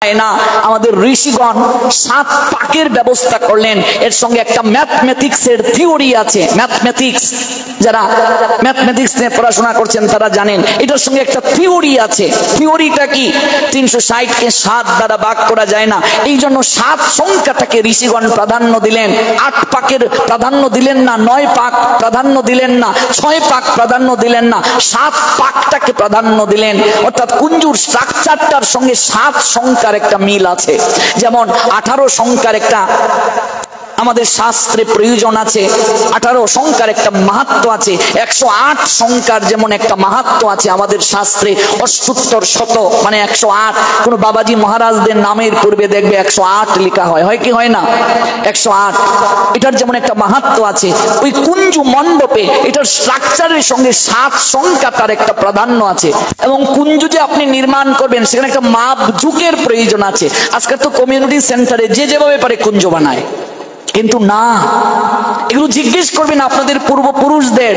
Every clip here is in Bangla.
না আমাদের ঋষিগণ 7 পাকের ব্যবস্থা করলেন। এর সঙ্গে একটা ম্যাথমেটিক্সের থিওরি আছে। ম্যাথমেটিক্স, যারা ম্যাথমেটিক্স নিয়ে পড়াশোনা করছেন তারা জানেন এটার সঙ্গে একটা থিওরি আছে। থিওরিটা কি? 360 কে 7 দ্বারা ভাগ করা যায় না, এই জন্য 7 সংখ্যাটাকে ঋষিগণ প্রাধান্য দিলেন। 8 পাকের প্রাধান্য দিলেন না, 9 পাক প্রাধান্য দিলেন না, 6 পাক প্রাধান্য দিলেন না, 7 পাকটাকে প্রাধান্য দিলেন। অর্থাৎ কুঞ্জুর স্ট্রাকচারটার সঙ্গে 7 সংখ্যার একটা মিল আছে। যেমন 18 সংখ্যার একটা আমাদের শাস্ত্রে প্রয়োজন আছে, 18 সংখ্যার একটা মাহাত্ম্য আছে। 108 সংখ্যার যেমন একটা মাহাত্ম্য আছে আমাদের শাস্ত্রে। 78 শত মানে 108। কোন বাবাজি মহারাজদের নামের পূর্বে দেখবে 108 লেখা হয়, হয় কি হয় না? 108 এটার যেমন একটা মাহাত্ম্য আছে। ওই কুঞ্জু মণ্ডপে এটার স্ট্রাকচারের সঙ্গে 7 সংখ্যাটার একটা প্রাধান্য আছে। এবং কুঞ্জু যে আপনি নির্মাণ করবেন সেখানে একটা মাপ ঝুঁকের প্রয়োজন আছে। আজকে তো কমিউনিটি সেন্টারে যে যেভাবে পারে কুঞ্জ বানায়, কিন্তু না, এগুলো জিজ্ঞেস করবেন আপনাদের পূর্বপুরুষদের।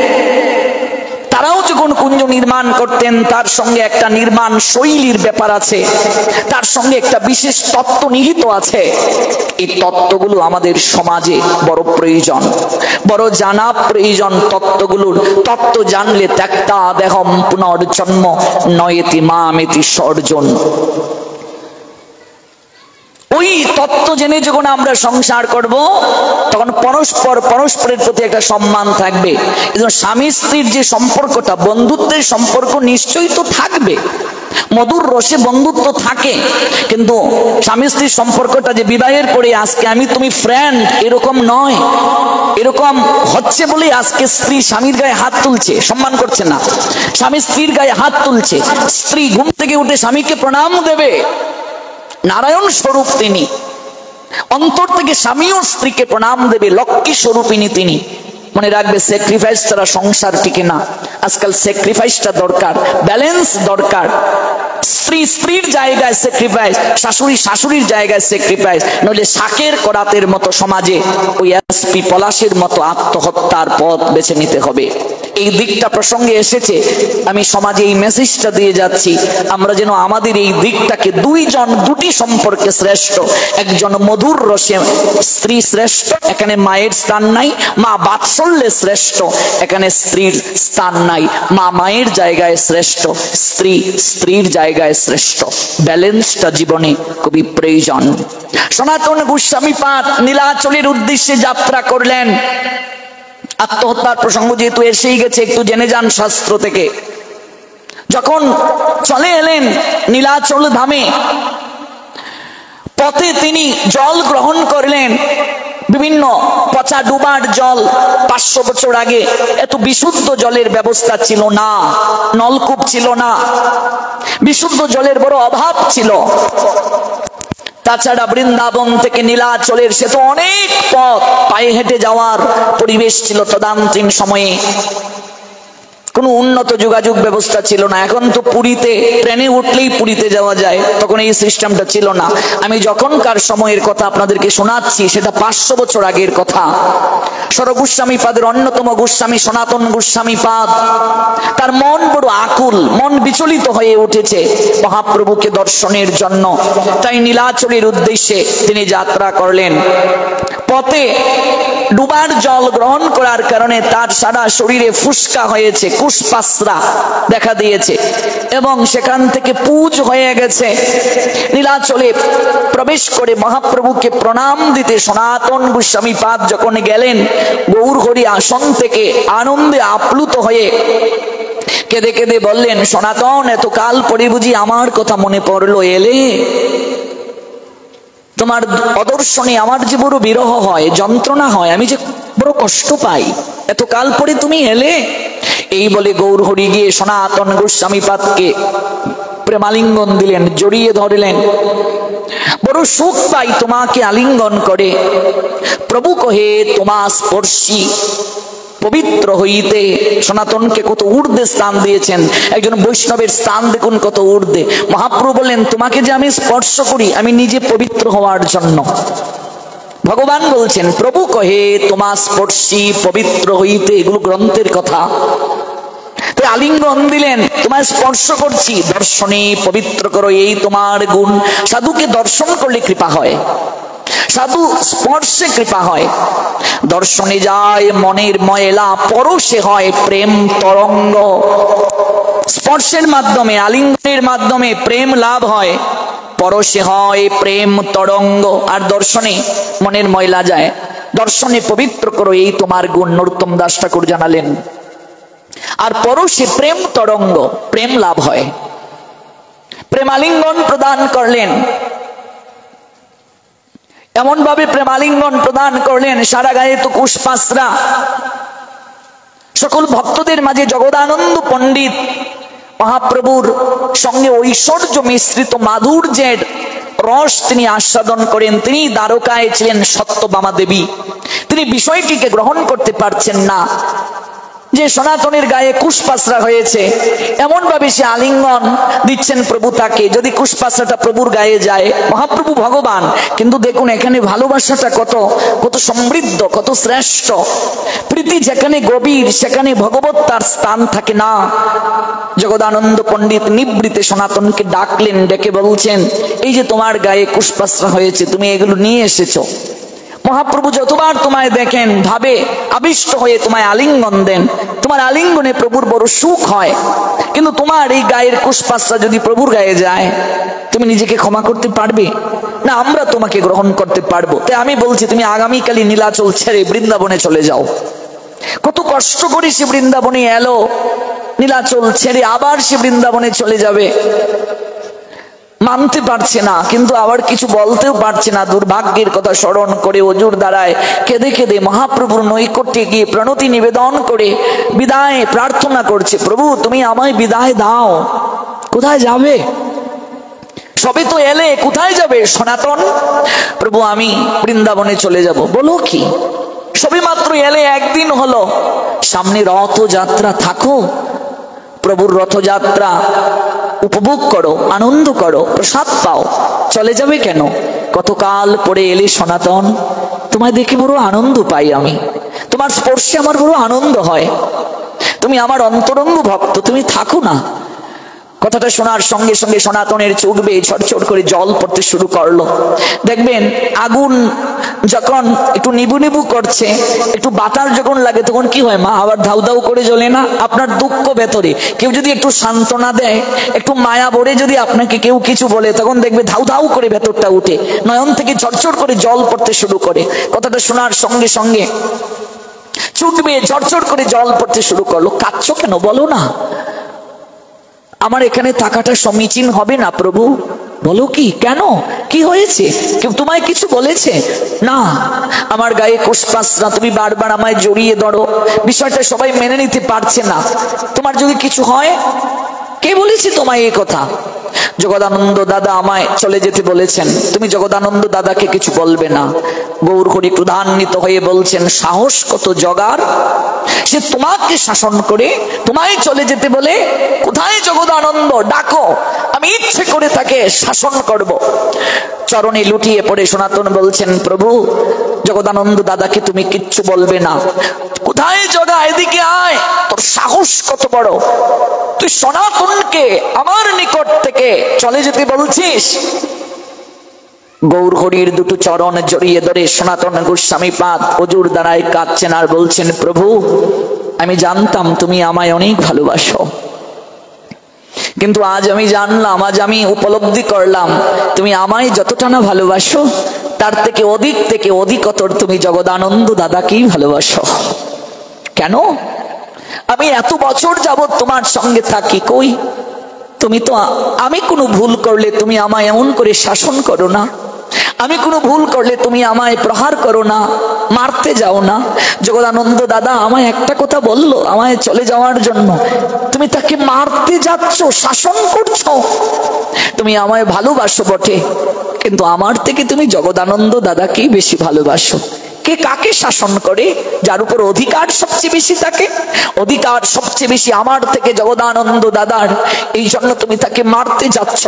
তারাও যখন কুঞ্জ নির্মাণ করতেন তার সঙ্গে একটা নির্মাণ শৈলীর ব্যাপার আছে, তার সঙ্গে একটা বিশেষ তত্ত্ব নিহিত আছে। এই তত্ত্বগুলো আমাদের সমাজে বড় প্রয়োজন, বড় জানা প্রয়োজন। তত্ত্বগুলোর তত্ত্ব জানলে ত্যাক্তা দেহম পুনর্জন্ম নয়েতি মামেতি সর্জন। ওই তত্ত্ব জেনে যখন আমরা সংসার করব তখন পরস্পরের প্রতি একটা সম্মান থাকবে। এজন্য স্বামী স্ত্রীর যে সম্পর্কটা, বন্ধুত্বের সম্পর্ক নিশ্চয়ই তো থাকবে, মধুর রসে বন্ধুত্ব থাকে, কিন্তু স্বামী স্ত্রীর সম্পর্কটা যে বিবাহের পরে আজকে আমি তুমি ফ্রেন্ড এরকম নয়। এরকম হচ্ছে বলে আজকে স্ত্রী স্বামীর গায়ে হাত তুলছে, সম্মান করছে না। স্বামী স্ত্রীর গায়ে হাত তুলছে, স্ত্রী ঘুম থেকে উঠে স্বামীকে প্রণাম দেবে। নারায়ণ স্বরূপ তিনি, অন্তর থেকে স্বামী ও স্ত্রীকে প্রণাম দেবে। লক্ষ্মী স্বরূপিনী তিনি। মনে রাখবে, স্যাক্রিফাইস ছাড়া সংসার টিকে না। আজকাল স্যাক্রিফাইসটা দরকার, ব্যালেন্স দরকার। স্ত্রী স্ত্রীর জায়গায় স্যাক্রিফাইস, শাশুড়ি শাশুড়ির জায়গায় স্যাক্রিফাইস, নইলে শাকের করাতের মতো সমাজে ওই এসপি পলাশের মতো আত্মহত্যার পথ বেছে নিতে হবে। এই দিকটা প্রসঙ্গে এসেছে, আমি সমাজে এই মেসেজটা দিয়ে যাচ্ছি, আমরা যেন আমাদের এই দিকটাকে দুটি সম্পর্কে শ্রেষ্ঠ। একজন মধুর রসে স্ত্রী শ্রেষ্ঠ, এখানে মায়ের স্থান নাই। মা বাৎসল্যে শ্রেষ্ঠ, এখানে স্ত্রীর স্থান নাই। মা মায়ের জায়গায় শ্রেষ্ঠ, স্ত্রী স্ত্রীর জায়গায় শ্রেষ্ঠ। ব্যালেন্সটা জীবনে খুবই প্রয়োজন। সনাতন গোস্বামী পাদ নীলাচলের উদ্দেশ্যে যাত্রা করলেন। আত্মহত্যার প্রসঙ্গ যেহেতু এসেই গেছে, একটু জেনে যান শাস্ত্র থেকে। যখন চলে এলেন নীলাচল ধামে, পথে তিনি জল গ্রহণ করলেন। বিভিন্ন পচা ডুবার জল। 500 বছর আগে এত বিশুদ্ধ জলের ব্যবস্থা ছিল না, নলকূপ ছিল না, বিশুদ্ধ জলের বড় অভাব ছিল। তাছাড়া বৃন্দাবন থেকে নীলাচলের সে তো অনেক পথ, পায়ে হেঁটে যাওয়ার পরিবেশ ছিল তদানীন্তন সময়ে। কোনো উন্নত যোগাযোগ ব্যবস্থা ছিল না। এখন তো পুরীতে ট্রেনে উঠলেই পুরীতে যাওয়া যায়, তখন এই সিস্টেমটা ছিল না। আমি যখনকার সময়ের কথা আপনাদেরকে শোনাচ্ছি সেটা 500 বছর আগের কথা। সরগোস্বামী পাদের অন্যতম গোস্বামী সনাতন গোস্বামী পাদ, তার মন বড় আকুল, মন বিচলিত হয়ে উঠেছে মহাপ্রভুকে দর্শনের জন্য। তাই নীলাচলের উদ্দেশ্যে তিনি যাত্রা করলেন। পথে ডুবার জল গ্রহণ করার কারণে তার সারা শরীরে ফুসকা হয়েছে, কুশপাসরা দেখা দিয়েছে এবং সেখান থেকে পুজ হয়ে গেছে। নীলাচলে প্রবেশ করে মহাপ্রভুকে প্রণাম দিতে সনাতন গোস্বামী পাদ যখন গেলেন, গৌরহরি আসন থেকে আনন্দে আপ্লুত হয়ে কেঁদে কেঁদে বললেন, সনাতন, এত কাল পরে বুঝি আমার কথা মনে পড়লো, এলে? তোমার অদর্শনে আমার যে বড় বিরহ হয়, যন্ত্রণা হয়, আমি যে বড় কষ্ট পাই, এত কাল পরে তুমি এলে। এই বলে গৌরহরি গিয়ে সনাতন গোস্বামী পাদকে প্রেমালিঙ্গন দিলেন, জড়িয়ে ধরলেন। বড় সুখ পাই তোমাকে আলিঙ্গন করে। প্রভু কহে তোমা স্পর্শী পবিত্র হইতে। সনাতনকে কত ঊর্ধ্বে স্থান দিয়েছেন, একজন বৈষ্ণবের স্থান দেখুন কত ঊর্ধ্বে। মহাপ্রভু বললেন, তোমাকে যে আমি স্পর্শ করি আমি নিজে পবিত্র হওয়ার জন্য। ভগবান বলছেন, প্রভু কহে তোমা স্পর্শী পবিত্র হইতে, এগুলো গ্রন্থের কথা। আলিঙ্গন দিলেন, তোমায় স্পর্শ করছি, দর্শনে পবিত্র করো এই তোমার গুণ। সাধুকে দর্শন করলে কৃপা হয়, সাধু স্পর্শে কৃপা হয়। দর্শনে যায় মনের ময়লা, পরশে হয় প্রেম তরঙ্গ। স্পর্শের মাধ্যমে, আলিঙ্গনের মাধ্যমে প্রেম লাভ হয়, পরশে হয় প্রেম তরঙ্গ। আর দর্শনে মনের ময়লা যায়। দর্শনে পবিত্র করো এই তোমার গুণ, নরোত্তম দাস ঠাকুর জানালেন। আর পরশে প্রেম তরঙ্গ, প্রেম লাভ হয়। প্রেমালিঙ্গন প্রদান করলেন, এমন ভাবে প্রেমালিঙ্গন প্রদান করলেন, সারা গায়ে তো কুশপাসরা। সকল ভক্তদের মাঝে জগদানন্দ পণ্ডিত মহাপ্রভুর সঙ্গে ঐশ্বর্য মিশ্রিত মাধুর্যের রস তিনি আস্বাদন করেন। তিনি দ্বারকায় ছিলেন সত্যভামা দেবী, তিনি বিষয়টিকে গ্রহণ করতে পারছেন না যে সনাতনের গায়ে কুশপাসরা হয়েছে। এমন ভাবে সে আলিঙ্গন দিচ্ছেন প্রভু তাকে, যদি কুশপাসরাটা প্রভুর গায়ে যায়। মহাপ্রভু ভগবান, কিন্তু দেখুন এখানে ভালোবাসাটা কত কত সমৃদ্ধ, কত শ্রেষ্ঠ। প্রীতি যেখানে গভীর, সেখানে ভগবত তার স্থান থাকে না। জগদানন্দ পণ্ডিত নিবৃতে সনাতনকে ডাকলেন, ডেকে বলছেন, এই যে তোমার গায়ে কুশপাসরা হয়েছে, তুমি এগুলো নিয়ে এসেছো। মহাপ্রভু যতবার তোমায় দেখেন ভাবে আবিষ্ট হয়ে তোমায় আলিঙ্গন দেন, তোমার আলিঙ্গনে প্রভুর বড় সুখ হয়। কিন্তু তোমার এই গায়ের কুশপাসরা যদি প্রভুর গায়ে যায়, তুমি নিজেকে ক্ষমা করতে পারবে না? আমরা তোমাকে গ্রহণ করতে পারবো। তাই আমি বলছি, তুমি আগামীকালই নীলাচল ছেড়ে বৃন্দাবনে চলে যাও। কত কষ্ট করে সে বৃন্দাবনে এলো, নীলাচল ছেড়ে আবার সে বৃন্দাবনে চলে যাবে। মানতে পারছে না, কিন্তু আবার কিছু বলতেও পারছে না। দুর্ভাগ্যের কথা স্মরণ করে অজুর দ্বারায় কেঁদে কেঁদে মহাপ্রভুর নৈকট্যে গিয়ে প্রণতি নিবেদন করে বিদায় প্রার্থনা করছে, প্রভু তুমি আমায় বিদায় দাও। কোথায় যাবে? সবে তো এলে, কোথায় যাবে সনাতন? প্রভু আমি বৃন্দাবনে চলে যাব। বলো কি? সবে মাত্র এলে, একদিন হলো, সামনে রথযাত্রা, থাকো, প্রভুর রথযাত্রা উপভোগ করো, আনন্দ করো, প্রসাদ পাও, চলে যাবে কেন? কতকাল পরে এলে সনাতন, তোমায় দেখে বড় আনন্দ পাই আমি, তোমার স্পর্শে আমার বড় আনন্দ হয়, তুমি আমার অন্তরঙ্গ ভক্ত, তুমি থাকো না। কথাটা শোনার সঙ্গে সঙ্গে সনাতনের চোখ বেয়ে ছটছট করে জল পড়তে শুরু করলো। দেখবেন আগুন যখন একটু নিবু নিবু করছে, একটু বাতাস যখন লাগে, তখন কি হয় মা? আবার ধাউ ধাউ করে জ্বলে না? আপনার দুঃখ ভেতরে কেউ যদি একটু সান্ত্বনা দেয়, একটু মায়া ভরে যদি আপনাকে কেউ কিছু বলে, তখন দেখবে ধাউ ধাউ করে ভেতরটা উঠে, নয়ন থেকে ঝরঝর করে জল পড়তে শুরু করে। কথাটা শোনার সঙ্গে সঙ্গে চোখ বেয়ে ঝরঝর করে জল পড়তে শুরু করলো। কাঁদছো কেন? বলো না, আমার এখানে থাকাটা সমীচীন হবে না প্রভু। বলো কি? কেন? কি হয়েছে? কেউ তোমায় কিছু বলেছে? না, আমার গায়ে কুশপাসরা, তুমি বারবার আমায় জড়িয়ে ধরো, বিষয়টা সবাই মেনে নিতে পারছে না। তোমার যদি কিছু হয়, কে বলেছে তোমায় এই কথা? জগদানন্দ দাদা আমায় চলে যেতে বলেছেন, তুমি জগদানন্দ দাদাকে কিছু বলবে না। গৌর হরি ক্রোধান্বিত হয়ে বলছেন, সাহস কত জগার, সে তোমাকে শাসন করে তোমায় চলে যেতে বলে? কোথায় জগদানন্দ? ডাকো, আমি ইচ্ছে করে তাকে শাসন করব। চরণে লুটিয়ে পড়ে সনাতন বলছেন, প্রভু জগদানন্দ দাদাকে তুমি কিচ্ছু বলবে না। কোথায় জগা? এদিকে আয়, তোর সাহস কত বড়, তুই সনাতনকে আমার নিকট থেকে চলে যেতে বলছিস? গৌর হরির দুটো চরণ জড়িয়ে ধরে সনাতন গোস্বামী পাদ অজুর দ্বারায় কাঁদছেন আর বলছেন, প্রভু আমি জানতাম তুমি আমায় অনেক ভালোবাসো, কিন্তু আজ আমি জানলাম, আজ আমি উপলব্ধি করলাম, তুমি আমায় যতটা না ভালোবাসো, তার থেকে অধিকতর তুমি জগদানন্দ দাদাকেই ভালোবাসো। কেন? আমি এত বছর যাবৎ তোমার সঙ্গে থাকি, কই তুমি তো, আমি কোনো ভুল করলে তুমি আমায় এমন করে শাসন করো না, আমি কোনো ভুল করলে তুমি আমায় প্রহার করো না, মারতে যাও না। জগদানন্দ দাদা আমায় একটা কথা বললো আমায় চলে যাওয়ার জন্য, তুমি তাকে মারতে যাচ্ছ, শাসন করছো। তুমি আমায় ভালোবাসো বটে, কিন্তু আমার থেকে তুমি জগদানন্দ দাদাকেই বেশি ভালোবাসো। কে কাকে শাসন করে? যার উপর অধিকার সবচেয়ে বেশি থাকে, অধিকার সবচেয়ে বেশি আমার থেকে জগদানন্দ দাদার, এই জন্য তুমি তাকে মারতে যাচ্ছ।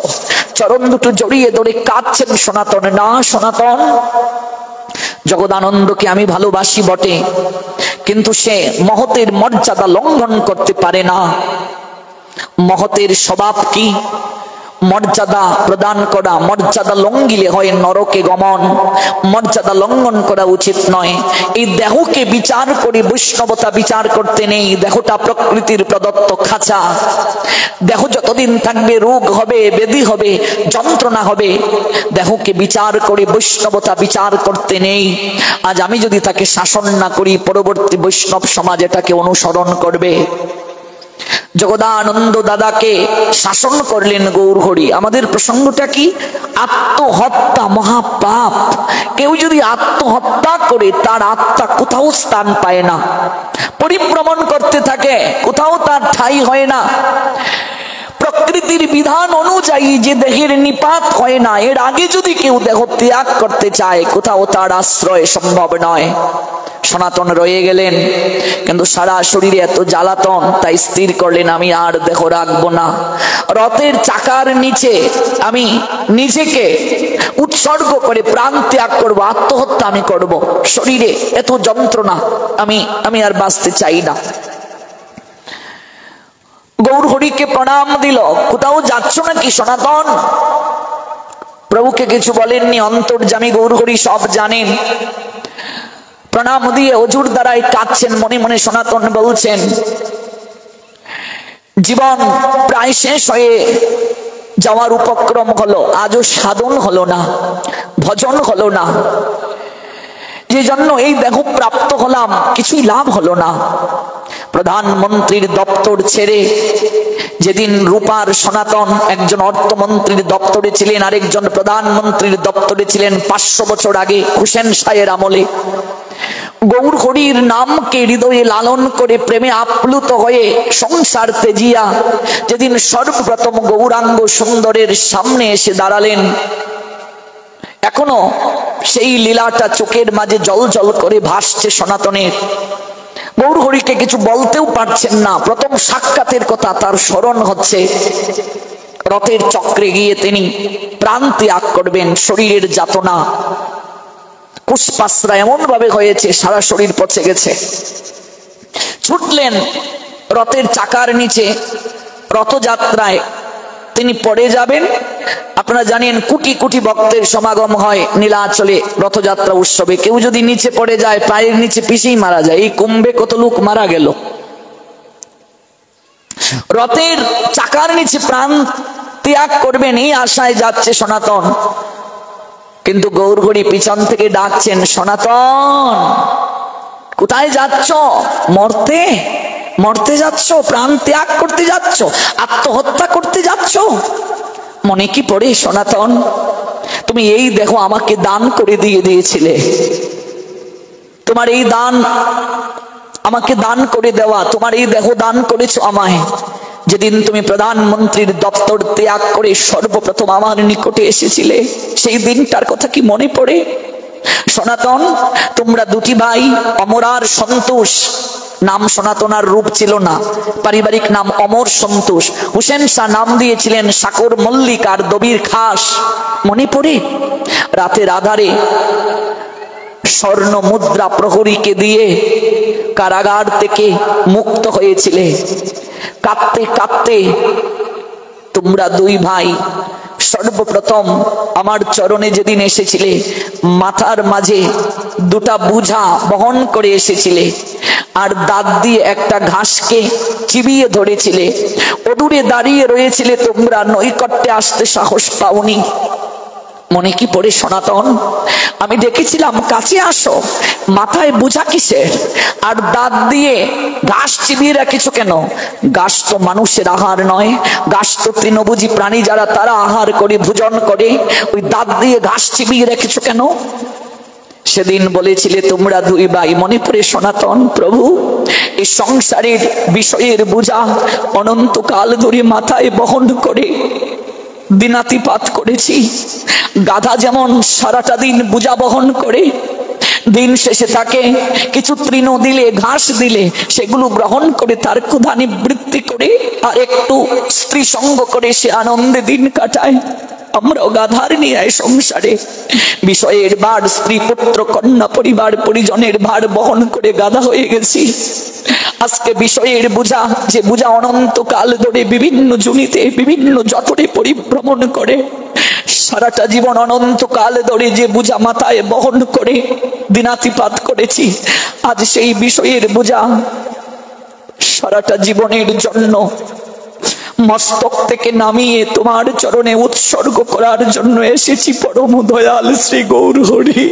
চরণ দুটো জড়িয়ে ধরে কাঁদছেন সনাতন। না সনাতন, জগদানন্দকে আমি ভালোবাসি বটে, কিন্তু সে মহতের মর্যাদা লঙ্ঘন করতে পারে না। মহতের স্বভাব কি? মর্যাদা প্রদান করা। মর্যাদা লঙ্ঘিলে হয় নরকে গমন। মর্যাদা লঙ্ঘন করা উচিত নয়। এই দেহকে বিচার করে বৈষ্ণবতা বিচার করতে নেই। দেহটা প্রকৃতির প্রদত্ত খাঁচা। দেহ যতদিন থাকবে রোগ হবে, ব্যাধি হবে, যন্ত্রণা হবে। দেহকে বিচার করে বৈষ্ণবতা বিচার করতে নেই। আজ আমি যদি তাকে শাসন না করি, পরবর্তী বৈষ্ণব সমাজ এটাকে অনুসরণ করবে। জগদানন্দ দাদাকে শাসন করলেন গৌরহরি। আমাদের প্রসঙ্গটা কি? আত্মহত্যা মহাপাপ। কেউ যদি আত্মহত্যা করে তার আত্মা কোথাও স্থান পায় না, পরিভ্রমণ করতে থাকে, কোথাও তার ঠাঁই হয় না। প্রকৃতির বিধান অনুযায়ী যে দেহের নিপাত হয় না, এর আগে যদি কেউ দেহ ত্যাগ করতে চায়, কোথাও তার আশ্রয় সম্ভব নয়। সনাতন রয়ে গেলেন, কিন্তু সারা শরীরে এত জ্বালাতন, তাই স্থির করলেন আমি আর দেহ রাখবো না। রথের চাকার নিচে আমি নিজেকে উৎসর্গ করে প্রাণ ত্যাগ করবো, আত্মহত্যা আমি করব। শরীরে এত যন্ত্রণা, আমি আর বাঁচতে চাই না। গৌরহরিকে প্রণাম দিল। কোথাও যাচ্ছ নাকি সনাতন? প্রভুকে কিছু বলেননি। অন্তর্যামী গৌরহরি সব জানেন। প্রণাম দিয়ে অজুর দ্বারাই কাঁদছেন। মনে মনে সনাতন বলছেন, জীবন প্রায় শেষ হয়ে যাওয়ার উপক্রম হলো, আজও সাধন হলো না, ভজন হলো না। যে জন্য এই দেহ প্রাপ্ত হলাম, কিছুই লাভ হলো না। প্রধানমন্ত্রীর দপ্তর ছেড়ে, যেদিন রূপার সনাতন একজন অর্থমন্ত্রীর দপ্তরে ছিলেন, আরেকজন প্রধানমন্ত্রীর দপ্তরে ছিলেন 500 বছর আগে হুসেন শাহের আমলে। গৌরহরির নামকে হৃদয়ে লালন করে প্রেমে আপ্লুত হয়ে সংসার তেজিয়া যেদিন সর্বপ্রথম গৌরাঙ্গ সুন্দরের সামনে এসে দাঁড়ালেন, এখনো সেই লীলাটা চোখের মাঝে জল জল করে ভাসছে সনাতনের। গৌরহরিকে কিছু বলতেও পারছেন না। প্রথম সাক্ষাতের কথা তার স্মরণ হচ্ছে। রথের চক্রে গিয়ে তিনি প্রাণ ত্যাগ করবেন। শরীরের যাতনা, কুষ্পাশ্রা এমন ভাবে হয়েছে, সারা শরীর পচে গেছে। ছুটলেন রথের চাকার নিচে। রথযাত্রায় তিনি পড়ে যাবেন। আপনারা জানেন কোটি কোটি ভক্তের সমাগম হয় নীলাচলে রথযাত্রা উৎসবে। কেউ যদি নিচে পড়ে যায়, পায়ের নিচে পিষেই মারা যায়। এই কুম্ভে কত লোক মারা গেল। রথের চাকার নিচে প্রাণ ত্যাগ করবেন এই আশায় যাচ্ছে সনাতন। কিন্তু গৌরহরি পিছন থেকে ডাকছেন, সনাতন কোথায় যাচ্ছ? মরতে মরতে যাচ্ছ? প্রাণ ত্যাগ করতে যাচ্ছ? আত্মহত্যা করতে যাচ্ছ? মনে কি পড়ে সনাতন? তুমি এই দেহ আমাকে দান করে দিয়েছিলে। তোমার এই দান আমাকে দান করে দেওয়া, তোমার এই দেহ দান করেছো আমায়। যেদিন তুমি প্রধানমন্ত্রীর দপ্তর ত্যাগ করে সর্বপ্রথম আমার নিকটে এসেছিলে, সেই দিনটার কথা কি মনে পড়ে? সনাতন, তোমরা দুটি ভাই অমর আর সন্তোষ। নাম সনাতন আর রূপ ছিল না, পারিবারিক নাম অমর সন্তোষ। হুসেন শাহ নাম দিয়েছিলেন সাকর মল্লিক আর দবির খাস। মনে পড়ে? রাতের আধারে স্বর্ণ মুদ্রা প্রহরীকে দিয়ে কারাগার থেকে মুক্ত হয়েছিলে। কাঁদতে কাঁদতে তোমরা দুই ভাই সর্বপ্রথম আমার চরণে যেদিন এসেছিলে, মাথার মাঝে দুটা বুঝা বহন করে এসেছিলে, আর দাঁত দিয়ে একটা ঘাসকে চিবিয়ে ধরেছিলে। অদূরে দাঁড়িয়ে রয়েছিলে তোমরা, নৈকট্যে আসতে সাহস পাওনি। মনে কি পড়ে সনাতন? আমি ডেকেছিলাম কাছে আসো, মাথায় বোঝা কিসের আর দাঁত দিয়ে ঘাস চিবিয়ে রাখিস কেন? ঘাস তো মানুষের আহার নয়, ঘাস তো তৃণভোজী প্রাণী যারা তারা আহার করে ভোজন করে, ওই দাঁত দিয়ে ঘাস চিবিয়ে রাখিস কেন? সেদিন বলেছিলে তোমরা দুই ভাই, মনে পড়ে সনাতন? প্রভু, এই সংসারের বিষয়ের বোঝা অনন্তকাল ধরে মাথায় বহন করে দিনাতিপাত করেছি। গাধা যেমন সারাটা দিন বোঝা বহন করে, দিন শেষে তাকে কিছু তৃণ দিলে, ঘাস দিলে সেগুলো গ্রহণ করে তার ক্ষুধা নিবৃত্তি করে আর একটু স্ত্রী সঙ্গ করে সে আনন্দে দিন কাটায়। আমরাও গাধার নিয়ে সংসারে বিষয়ের ভার, স্ত্রী পুত্র কন্যা পরিবার পরিজনের ভার বহন করে গাধা হয়ে গেছি। আজকে বিষয়ের বোঝা, যে বোঝা অনন্তকাল ধরে বিভিন্ন জুনিতে বিভিন্ন জঠরে পরিভ্রমণ করে, সারাটা জীবন অনন্তকাল ধরে যে বোঝা মাথায় বহন করে দিনাতিপাত করেছি, আজ সেই বিষয়ের বোঝা সারাটা জীবনের জন্য মস্তক থেকে নামিয়ে তোমার চরণে উৎসর্গ করার জন্য এসেছি পরম দয়াল শ্রী গৌর হরি।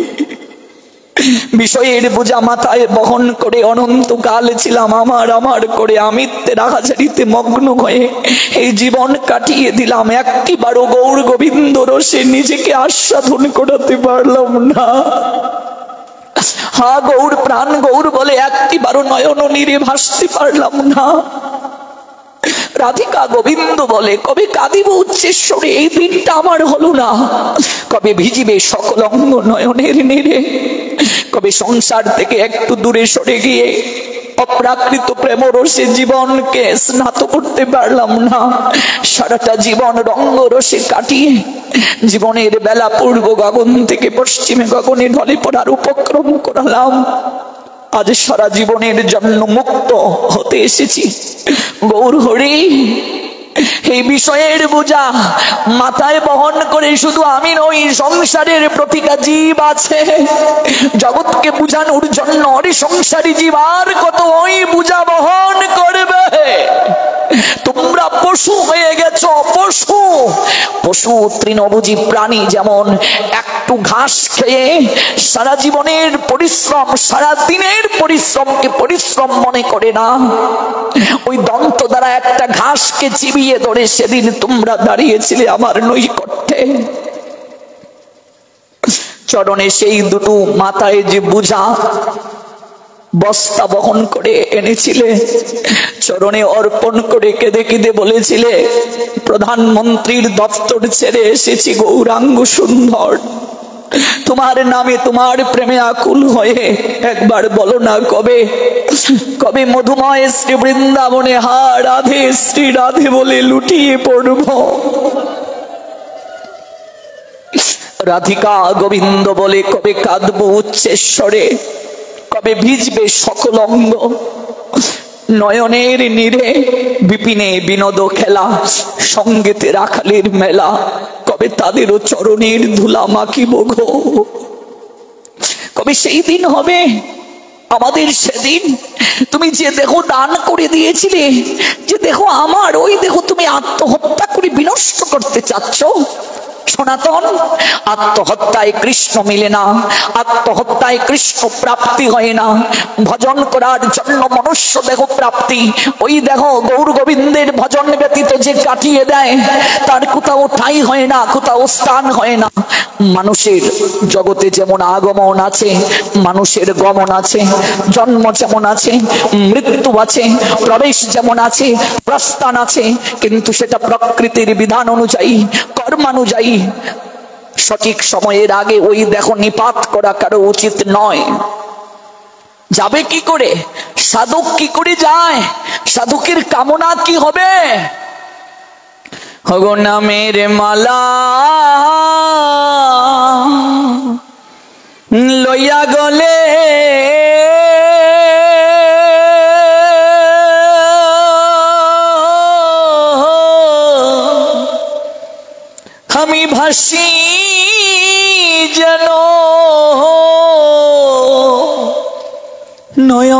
বিষয়ের বোঝা মাথায় বহন করে অনন্তকাল ছিলাম আমার আমার করে আমিত্বের আহাজারিতে মগ্ন হয়ে এই জীবন কাটিয়ে দিলাম। একটিবারও গৌর গোবিন্দ রসে নিজেকে আস্বাদন করাতে পারলাম না। হা গৌর প্রাণ গৌর বলে একটিবারও নয়ন নীরে ভাসতে পারলাম না। রাধিকা গোবিন্দ বলে কবে কাঁদিব উচ্চেশ্বরে, এই দিনটা আমার হলো না। কবে ভিজিবে সকল অঙ্গ নয়নের নীরে, কবে সংসার থেকে একটু দূরে সরে গিয়ে অপ্রাকৃত প্রেম রসে জীবনকে স্নাত করতে পারলাম না। সারাটা জীবন রঙ্গ রসে কাটিয়ে জীবনের বেলা পূর্ব গগন থেকে পশ্চিমে গগনে ঢলে পড়ার উপক্রম করালাম। আজ সারা জীবনের জন্য মুক্ত হতে এসেছি গৌর হরি। এই বিষয়ের বোঝা মাথায় বহন করে শুধু আমি নই, সংসারের প্রতিটা জীব আছে জগৎকে বুঝানোর জন্য। সংসারী জীব আর কত ওই বোঝা বহন করবে? তোমরা পশু হয়ে গেছ, পশু। পশু তৃণভোজী প্রাণী যেমন একটু ঘাস খেয়ে সারা জীবনের পরিশ্রম, সারা দিনের পরিশ্রমকে পরিশ্রম মনে করে না, ওই দন্ত দ্বারা একটা ঘাসকে চিবিয়ে ধরে সেদিন তোমরা দাঁড়িয়েছিলে আমার নৈকট্যে। চরণে সেই দুটো মাথায় যে বোঝা বস্তা বহন করে এনেছিলে, চরণে অর্পণ করে কেঁদে কেঁদে বলেছিলে প্রধানমন্ত্রীর দপ্তর ছেড়ে এসেছি গৌরাঙ্গ সুন্দর, তোমার নামে তোমার প্রেমে আকুল হয়ে। একবার বলো না কবে কবে মধুময় শ্রী বৃন্দাবনে হা রাধে শ্রী রাধে বলে লুটিয়ে পড়ব। রাধিকা গোবিন্দ বলে কবে কাঁদবো উচ্চেশ্বরে, কবে ভিজবে সকল অঙ্গ নয়নের নীরে। বিপিনে বিনোদ খেলা, সঙ্গেতে রাখালের মেলা, কবে তাদেরও চরণের ধুলা মাখিব গো। কবে সেই দিন হবে আমাদের? সেদিন তুমি যে দেহ দান করে দিয়েছিলে, যে দেহ আমার, ওই দেহ তুমি আত্মহত্যা করে বিনষ্ট করতে চাচ্ছ। সনাতন, আত্মহত্যায় কৃষ্ণ মিলে না, আত্মহত্যায় কৃষ্ণ প্রাপ্তি হয় না। ভজন করার জন্য মনুষ্য দেহ প্রাপ্তি। ওই দেহ গৌর গোবিন্দের ভজন ব্যতীত যে কাটিয়ে দেয় তার কোথাও ঠাঁই হয় না, কোথাও স্থান হয় না। মানুষের জগতে যেমন আগমন আছে, মানুষের গমন আছে, জন্ম যেমন আছে, মৃত্যু আছে, প্রবেশ যেমন আছে, প্রস্থান আছে, কিন্তু সেটা প্রকৃতির বিধান অনুযায়ী, কর্মানুযায়ী। সঠিক সময়ের আগে ওই দেহ নিপাত করা কারো উচিত নয়। যাবে কি করে? সাধক কি করে যায়? সাধকের কামনা কি হবে? হগো নামের মালা লইয়া গলে আমি ভাসি যেন নয়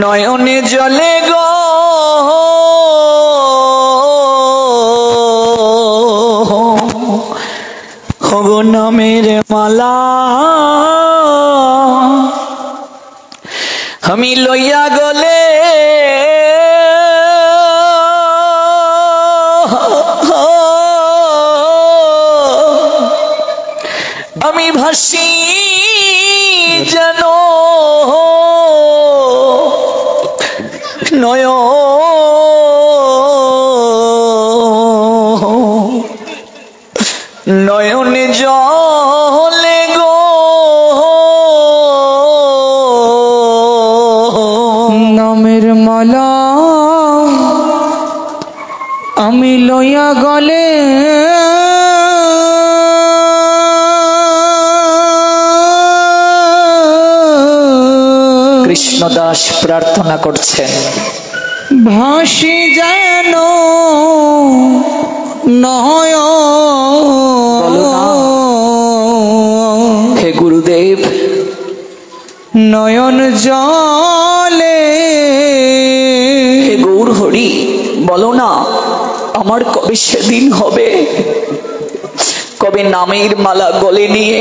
নয়নে জলে গো হগো নামের মালা আমি লইয়া গলে আমি ভাসি যেন নয় নয়নে জলে গো নামের মালা আমি লইয়া গলে কৃষ্ণদাস প্রার্থনা করছেন, ভাসি যেন নয়ন, হে গুরুদেব নয়ন জলে। হে গৌর হরি, বলো না আমার কবে সেদিন হবে, কবে নামের মালা গলে নিয়ে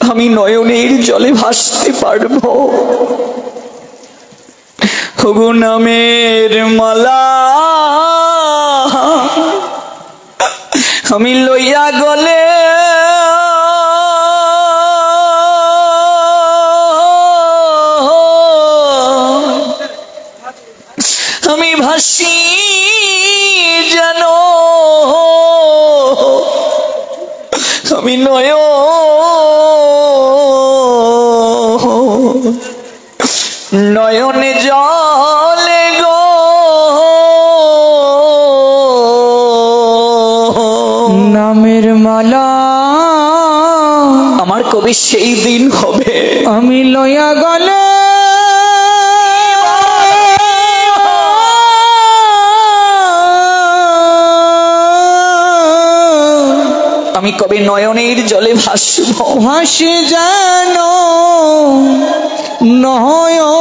আমি নয়নের জলে ভাসতে পারবো। ওগো নামের মালা আমি লইয়া গলে আমি ভাসি যেন, আমি নয়নে জলে গো, নামের মালা আমার কবে সেই দিন হবে, আমি লইয়া গলে আমি কবে নয়নের জলে ভাসব, ভাসি যেন নয়ন,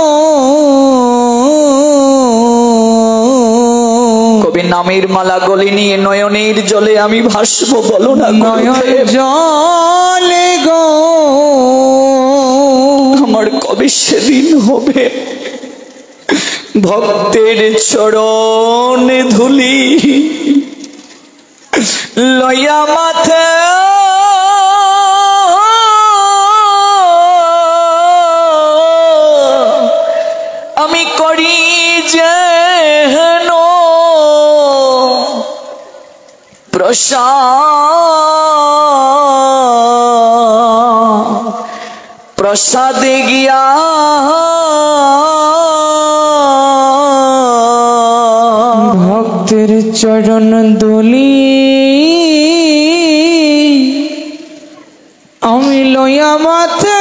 কবে নামের মালা গলে নিয়ে নয়নের জলে আমি ভাসব, বলো না নয়ন জলে গো, আমার কবে সেদিন হবে। ভক্তের চরণে ধুলি লইয়া মাথা আমি করি যেন প্রসাদে গিয়া ভক্তের চরণ দলি আমি লইয়া মাথা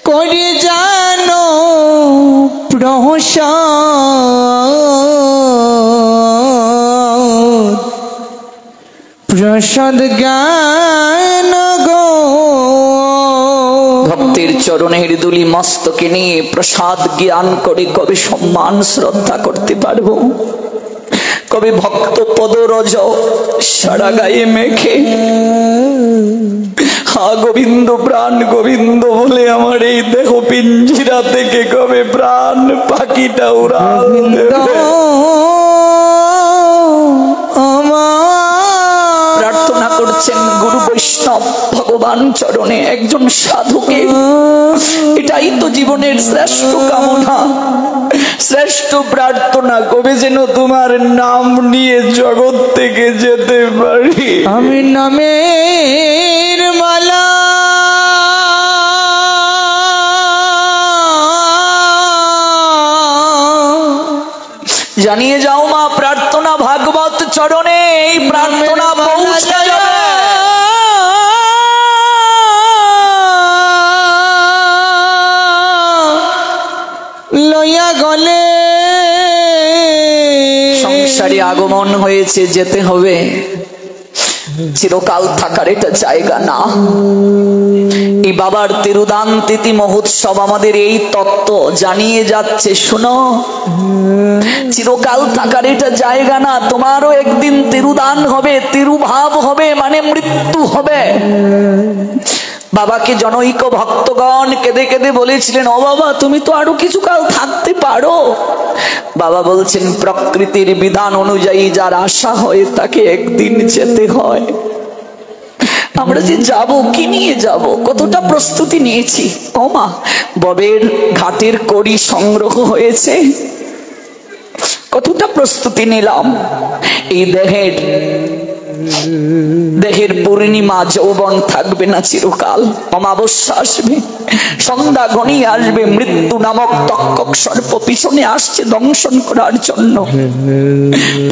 করে জানো প্রসাদ জ্ঞান গো। ভক্তের চরণের দুলি মস্তকে নিয়ে প্রসাদ জ্ঞান করে কবে সম্মান শ্রদ্ধা করতে পারবো, কবে ভক্ত পদরজ সারা গায়ে মেখে হা গোবিন্দ প্রাণ গোবিন্দ বলে আমার এই দেহ পিঞ্জিরা থেকে কবে প্রাণ পাখিটা উড়াল দেবে। প্রার্থনা করছেন গুরু বৈষ্ণব ভগবান চরণে একজন সাধুকে, এটাই তো জীবনের শ্রেষ্ঠ কামনা, শ্রেষ্ঠ প্রার্থনা, কবে যেন তোমার নাম নিয়ে জগৎ থেকে যেতে পারি। আমি নামের মালা জানিয়ে যাও মা, প্রার্থনা ভাগবত চরণে এই প্রার্থনা পৌঁছে যাবে। লইয়া গলে সংসারে আগমন হয়েছে, যেতে হবে, চিরকাল থাকার এটা জায়গা না। এই বাবার তিরুদান তিথি মহোৎসব আমাদের এই তত্ত্ব জানিয়ে যাচ্ছে, শুনো, চিরকাল থাকার এটা জায়গা না। তোমারও একদিন তিরুদান হবে, তিরুভাব হবে, মানে মৃত্যু হবে। বাবাকে জনৈক ভক্তগণ কেঁদে কেঁদে বলেছিলেন, ও বাবা তুমি তো আরো কিছু কাল থাকতে পারো। বাবা বলছেন, প্রকৃতির বিধান অনুযায়ী যার আশা হয় তাকে একদিন যেতে হয়। আমরা যে যাব, কি নিয়ে যাব, কতটা প্রস্তুতি নিয়েছি। ও মা, ববের ঘাটের কড়ি সংগ্রহ হয়েছে, কতটা প্রস্তুতি নিলাম। এই দেহের দেহের পূর্ণিমা যৌবন থাকবে না চিরকাল। অমাবস্যা আসবে, সন্ধ্যা ঘনিয়ে আসবে, মৃত্যু নামক তক্ষক সর্প পিছনে আসছে দংশন করার জন্য।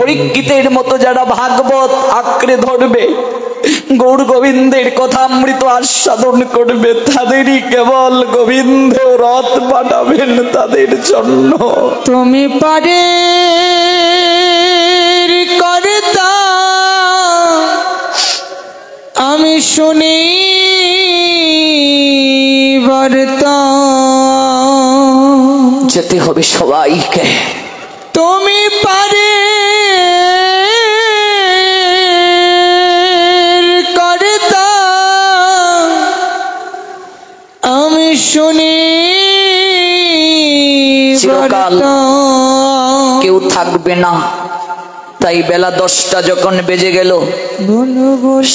পরীক্ষিতের মতো যারা ভাগবত আঁকড়ে ধরবে, গৌর গোবিন্দের কথা অমৃত আস্বাদন করবে, তাদেরই কেবল গোবিন্দ রথ পাঠাবেন তাদের জন্য। তুমি পারে করতা আমি শুনি বর্তা, যেতে হবে সবাইকে। তুমি পারে করতা আমি শুনি চিরকাল বর্তা। কেউ থাকবে না। তাই বেলা 10টা যখন বেজে গেল,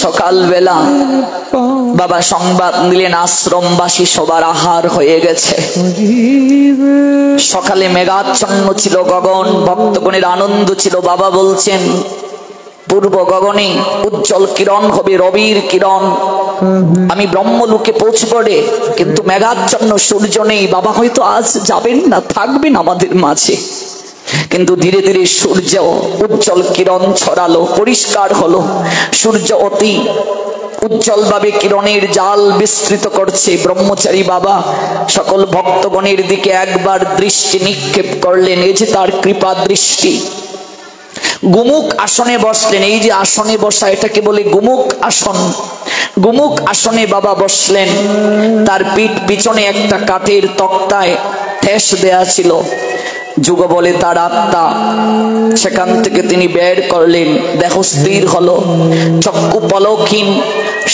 সকাল বেলা বাবা সংবাদ নিলেন আশ্রমবাসী সবার আহার হয়ে গেছে। সকালে মেঘাচ্ছন্ন ছিল গগন, ভক্তগণের আনন্দ ছিল। বাবা বলছেন পূর্ব গগনে উজ্জ্বল কিরণ হবে, রবির কিরণ। আমি ব্রহ্মলোকে পৌঁছব রে, কিন্তু মেঘাচ্ছন্ন সূর্য নেই। বাবা হয়তো আজ যাবেন না, থাকবেন আমাদের মাঝে। কিন্তু ধীরে ধীরে সূর্য উজ্জ্বল কিরণ ছড়ালো, পরিষ্কার হলো। সূর্য অতি উজ্জ্বল ভাবে কিরণের জাল বিস্তৃত করছে। ব্রহ্মচারী বাবা সকল ভক্তগণের দিকে একবার দৃষ্টি নিক্ষেপ করলেন, এই যে তার কৃপা দৃষ্টি। গুমুক আসনে বসলেন। এই যে আসনে বসা, এটাকে বলে গুমুক আসন। গুমুক আসনে বাবা বসলেন। তার পিঠ পিছনে একটা কাঠের তক্তায় ঠেস দেয়া ছিল। যুগ বলে তার আত্মা, সেখান থেকে তিনি বের করলেন। দেহ স্থির হলো, চক্ষু পলকহীন।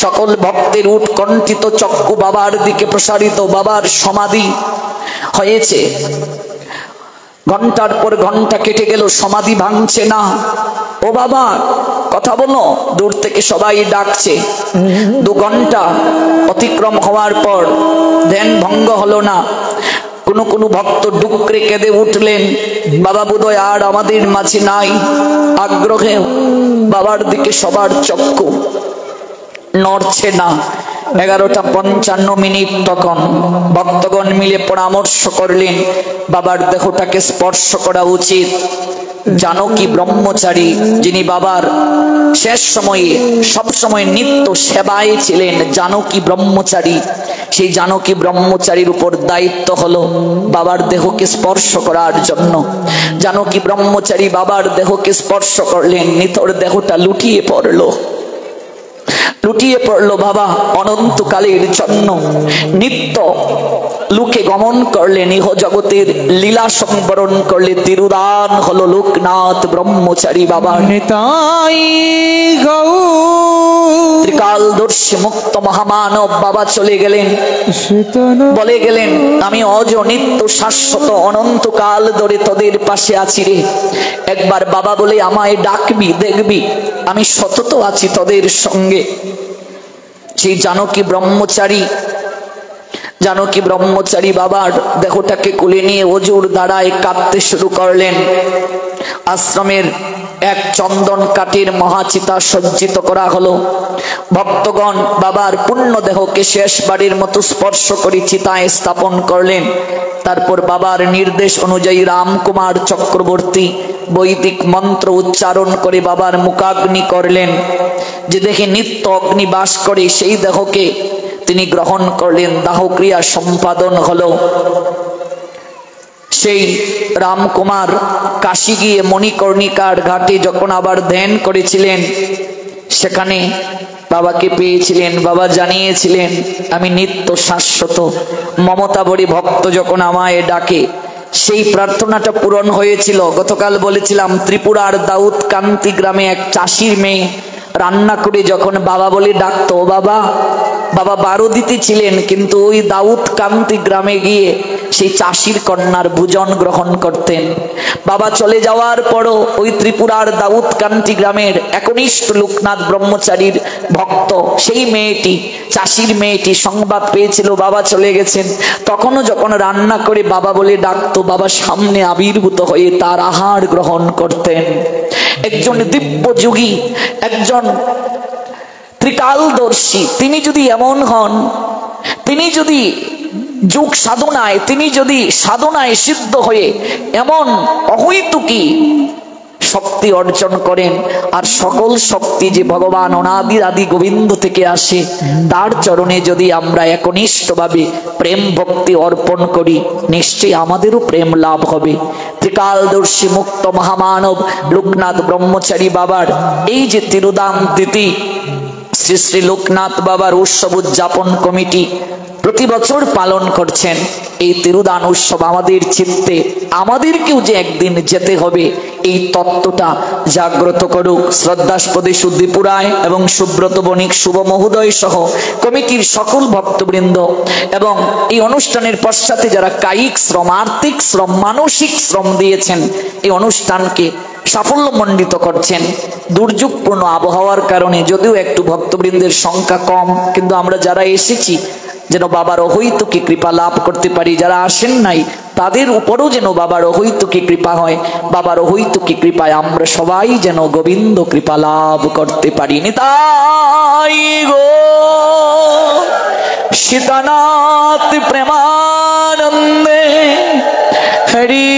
সকল ভক্তের উৎকণ্ঠিত চক্ষু বাবার দিকে প্রসারিত। বাবার সমাধি হয়েছে। ঘন্টার পর ঘন্টা কেটে গেল, সমাধি ভাঙছে না। ও বাবা কথা বলো, দূর থেকে সবাই ডাকছে। 2 ঘন্টা অতিক্রম হওয়ার পর ধ্যান ভঙ্গ হলো না। কোন ভক্ত ডুকরে কেঁদে উঠলেন, বাবা বোধহয় আর আমাদের মাঝে নাই। আগ্রহে বাবার দিকে সবার চক্ষু নড়ছে না। 11:55 তখন ভক্তগণ মিলে পরামর্শ করলেন বাবার দেহটাকে স্পর্শ করা উচিত। জানকী ব্রহ্মচারী, যিনি বাবার শেষ সময়ে সবসময় নিত্য সেবায় ছিলেন, জানকী ব্রহ্মচারী, সেই জানকী ব্রহ্মচারীর উপর দায়িত্ব হলো বাবার দেহকে স্পর্শ করার জন্য। জানকী ব্রহ্মচারী বাবার দেহকে স্পর্শ করলেন, নিথর দেহটা লুটিয়ে পড়লো। বাবা অনন্তকালের জন্য নিত্য লোকে গমন করলেন, ইহ জগতের লীলা সংবরণ করলে তিরুদান হলো লোকনাথ ব্রহ্মচারী বাবার। নিতাই গৌ ত্রিকালদর্শী মুক্ত মহামানব বাবা চলে গেলেন, বলে গেলেন আমি অজ নিত্য শাশ্বত অনন্তকাল ধরে তোদের পাশে আছি রে। একবার বাবা বলে আমায় ডাকবি, দেখবি আমি সতত আছি তোদের সঙ্গে। সেই জানকী ব্রহ্মচারী বাবার দেহটাকে কুলে নিয়ে অজুর দ্বারায় কাঁদতে শুরু করলেন। আশ্রমের এক চন্দন কাঠের মহাচিতা সজ্জিত করা হলো। ভক্তগণ বাবার পূর্ণ দেহকে শেষবারের মতো স্পর্শ করে চিতায় স্থাপন করলেন। তারপর বাবার নির্দেশ অনুযায়ী রামকুমার চক্রবর্তী বৈদিক মন্ত্র উচ্চারণ করে বাবার মুখাগ্নি করলেন। যে দেহে নিত্য অগ্নি বাস করে সেই দেহকে তিনি গ্রহণ করলেন। দাহক্রিয়া সম্পাদন হলো। সেই রামকুমার কাশী গিয়ে মণিকর্ণিকার ঘাটে যখন আবার ধ্যান করেছিলেন, সেখানে বাবাকে পেয়েছিলেন। বাবা জানিয়েছিলেন আমি নিত্য শাশ্বত। মমতা ভরি ভক্ত যখন আমায় ডাকে, সেই প্রার্থনাটা পূরণ হয়েছিল। গতকাল বলেছিলাম ত্রিপুরার দাউদকান্তি গ্রামে এক চাষির মেয়ে রান্না করে যখন বাবা বলে ডাকতো, বাবা বাবা বারোদিতে ছিলেন, কিন্তু ওই দাউদকান্তি গ্রামে গিয়ে সেই চাষির কন্যার ভোজন গ্রহণ করতেন। বাবা চলে যাওয়ার পরও ওই ত্রিপুরার দাউদকান্তি গ্রামের একনিষ্ঠ লোকনাথ ব্রহ্মচারীর ভক্ত সেই মেয়েটি, চাষির মেয়েটি সংবাদ পেয়েছিল বাবা চলে গেছেন। তখনও যখন রান্না করে বাবা বলে ডাকতো, বাবা সামনে আবির্ভূত হয়ে তার আহার গ্রহণ করতেন। একজন দিব্যযোগী, একজন ত্রিকালদর্শী, তিনি যদি এমন হন, তিনি যদি যোগ সাধনায়, তিনি যদি সাধনায় সিদ্ধ হয়ে এমন অহৈতুকী শক্তি অর্জন করেন, আর সকল শক্তি যে ভগবান অনাদি আদি গোবিন্দ থেকে আসে, তার চরণে যদি আমরা একনিষ্ঠভাবে প্রেম ভক্তি অর্পণ করি, নিশ্চয়ই আমাদেরও প্রেম লাভ হবে। ত্রিকালদর্শী মুক্ত মহামানব লোকনাথ ব্রহ্মচারী বাবার এই যে তিরুদান তিথি, শ্রী শ্রী লোকনাথ বাবার উৎসব উদযাপন কমিটি প্রতি বছর পালন করছেন। এই তিরুদান উৎসব আমাদের চিত্তে, আমাদেরকেও যে একদিন যেতে হবে, এই তত্ত্বটা জাগ্রত করুক শ্রদ্ধাস্পদে সুদ্দীপুরায় এবং সুব্রত বণিক শুভ মহোদয় সহ কমিটির সকল ভক্তবৃন্দ, এবং এই অনুষ্ঠানের পশ্চাতে যারা কায়িক শ্রম, আর্থিক শ্রম, মানসিক শ্রম দিয়েছেন, এই অনুষ্ঠানকে সাফল্যমণ্ডিত করছেন। দুর্যোগপূর্ণ আবহাওয়ার কারণে যদিও একটু ভক্তবৃন্দের সংখ্যা কম, কিন্তু আমরা যারা এসেছি যেন বাবার অহৈতুকী কৃপা লাভ করতে পারি। যারা আসেন নাই তাদের উপরও যেন বাবার অহৈতুকী কৃপা হয়। বাবার অহৈতুকী কৃপায় আমরা সবাই যেন গোবিন্দ কৃপা লাভ করতে পারি। নিতাই গো সীতানাথ প্রেমানন্দে হরি